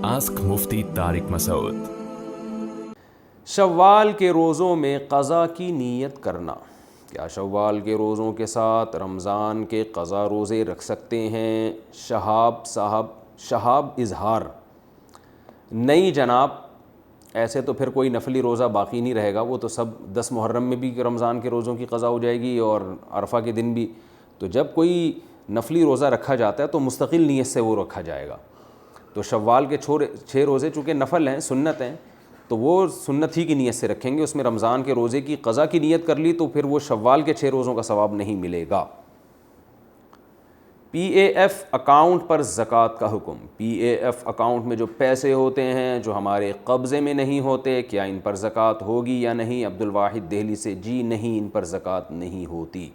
Ask مفتی طارق مسعود۔ شوال کے روزوں میں قضا کی نیت کرنا، کیا شوال کے روزوں کے ساتھ رمضان کے قضا روزے رکھ سکتے ہیں؟ شہاب اظہار: نہیں جناب، ایسے تو پھر کوئی نفلی روزہ باقی نہیں رہے گا، وہ تو سب 10 محرم میں بھی رمضان کے روزوں کی قضا ہو جائے گی اور عرفہ کے دن بھی۔ تو جب کوئی نفلی روزہ رکھا جاتا ہے تو مستقل نیت سے وہ رکھا جائے گا۔ تو شوال کے 6 روزے چونکہ نفل ہیں، سنت ہیں، تو وہ سنت ہی کی نیت سے رکھیں گے۔ اس میں رمضان کے روزے کی قضا کی نیت کر لی تو پھر وہ شوال کے 6 روزوں کا ثواب نہیں ملے گا۔ پی اے ایف اکاؤنٹ پر زکوٰۃ کا حکم۔ پی اے ایف اکاؤنٹ میں جو پیسے ہوتے ہیں جو ہمارے قبضے میں نہیں ہوتے، کیا ان پر زکوٰۃ ہوگی یا نہیں؟ عبد الواحد دہلی سے: جی نہیں، ان پر زکوٰۃ نہیں ہوتی۔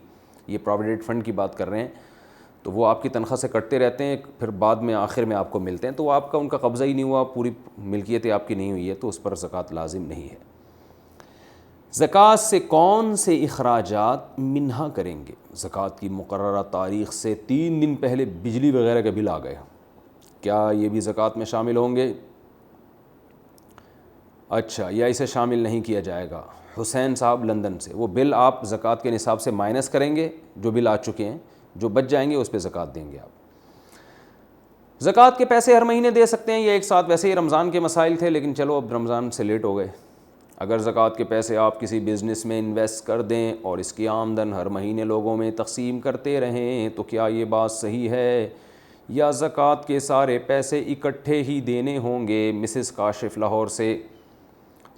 یہ پروویڈنٹ فنڈ کی بات کر رہے ہیں، تو وہ آپ کی تنخواہ سے کٹتے رہتے ہیں، پھر بعد میں آخر میں آپ کو ملتے ہیں، تو وہ آپ کا ان کا قبضہ ہی نہیں ہوا، پوری ملکیت آپ کی نہیں ہوئی ہے، تو اس پر زکوٰۃ لازم نہیں ہے۔ زکوٰۃ سے کون سے اخراجات منہا کریں گے؟ زکوٰۃ کی مقررہ تاریخ سے 3 دن پہلے بجلی وغیرہ کے بل آ گئے، کیا یہ بھی زکوٰۃ میں شامل ہوں گے؟ اچھا، یا اسے شامل نہیں کیا جائے گا؟ حسین صاحب لندن سے: وہ بل آپ زکوٰۃ کے نصاب سے مائنس کریں گے، جو بل آ چکے ہیں، جو بچ جائیں گے اس پہ زکوٰۃ دیں گے آپ۔ زکوٰۃ کے پیسے ہر مہینے دے سکتے ہیں، یہ ایک ساتھ ویسے ہی رمضان کے مسائل تھے، لیکن چلو اب رمضان سے لیٹ ہو گئے۔ اگر زکوٰۃ کے پیسے آپ کسی بزنس میں انویسٹ کر دیں اور اس کی آمدن ہر مہینے لوگوں میں تقسیم کرتے رہیں تو کیا یہ بات صحیح ہے، یا زکوٰۃ کے سارے پیسے اکٹھے ہی دینے ہوں گے؟ مسز کاشف لاہور سے: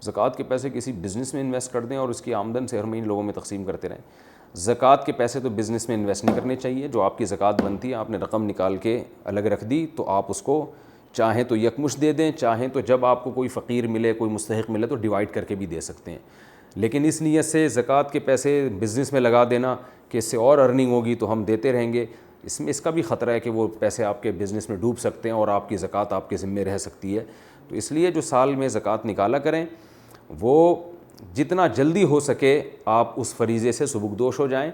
زکوٰۃ کے پیسے کسی بزنس میں انویسٹ کر دیں اور اس کی آمدن سے ہر مہینے لوگوں میں تقسیم کرتے رہیں۔ زکوٰۃ کے پیسے تو بزنس میں انویسٹ نہیں کرنے چاہیے، جو آپ کی زکوٰۃ بنتی ہے آپ نے رقم نکال کے الگ رکھ دی، تو آپ اس کو چاہیں تو یکمشت دے دیں، چاہیں تو جب آپ کو کوئی فقیر ملے، کوئی مستحق ملے تو ڈیوائڈ کر کے بھی دے سکتے ہیں۔ لیکن اس نیت سے زکوٰۃ کے پیسے بزنس میں لگا دینا کہ اس سے اور ارننگ ہوگی تو ہم دیتے رہیں گے، اس کا بھی خطرہ ہے کہ وہ پیسے آپ کے بزنس میں ڈوب سکتے ہیں اور آپ کی زکوٰۃ آپ کے ذمے رہ سکتی ہے۔ تو اس لیے جو سال میں زکوٰۃ نکالا کریں، وہ جتنا جلدی ہو سکے آپ اس فریضے سے سبکدوش ہو جائیں۔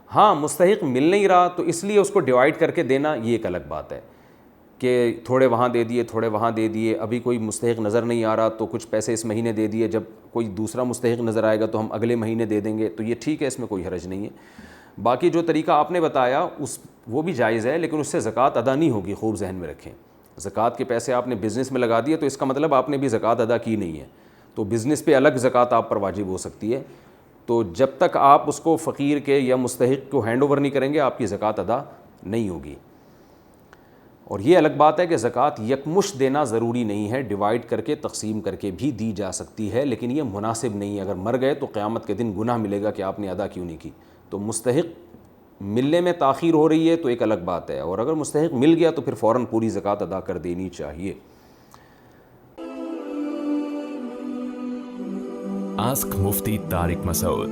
ہاں، مستحق مل نہیں رہا تو اس لیے اس کو ڈیوائڈ کر کے دینا یہ ایک الگ بات ہے کہ تھوڑے وہاں دے دیے، تھوڑے وہاں دے دیے، ابھی کوئی مستحق نظر نہیں آ رہا تو کچھ پیسے اس مہینے دے دیے، جب کوئی دوسرا مستحق نظر آئے گا تو ہم اگلے مہینے دے دیں گے، تو یہ ٹھیک ہے، اس میں کوئی حرج نہیں ہے۔ باقی جو طریقہ آپ نے بتایا وہ بھی جائز ہے، لیکن اس سے زکوٰۃ ادا نہیں ہوگی، خوب ذہن میں رکھیں۔ زکوٰۃ کے پیسے آپ نے بزنس میں لگا دیے تو اس کا مطلب آپ نے بھی زکوٰۃ ادا کی نہیں ہے، تو بزنس پہ الگ زکوٰۃ آپ پر واجب ہو سکتی ہے۔ تو جب تک آپ اس کو فقیر کے یا مستحق کو ہینڈ اوور نہیں کریں گے، آپ کی زکوٰۃ ادا نہیں ہوگی۔ اور یہ الگ بات ہے کہ زکوٰۃ یکمشت دینا ضروری نہیں ہے، ڈیوائڈ کر کے تقسیم کر کے بھی دی جا سکتی ہے، لیکن یہ مناسب نہیں ہے۔ اگر مر گئے تو قیامت کے دن گناہ ملے گا کہ آپ نے ادا کیوں نہیں کی۔ تو مستحق ملنے میں تاخیر ہو رہی ہے تو ایک الگ بات ہے، اور اگر مستحق مل گیا تو پھر فوراً پوری زکوٰۃ ادا کر دینی چاہیے۔ آسک مفتی طارق مسعود۔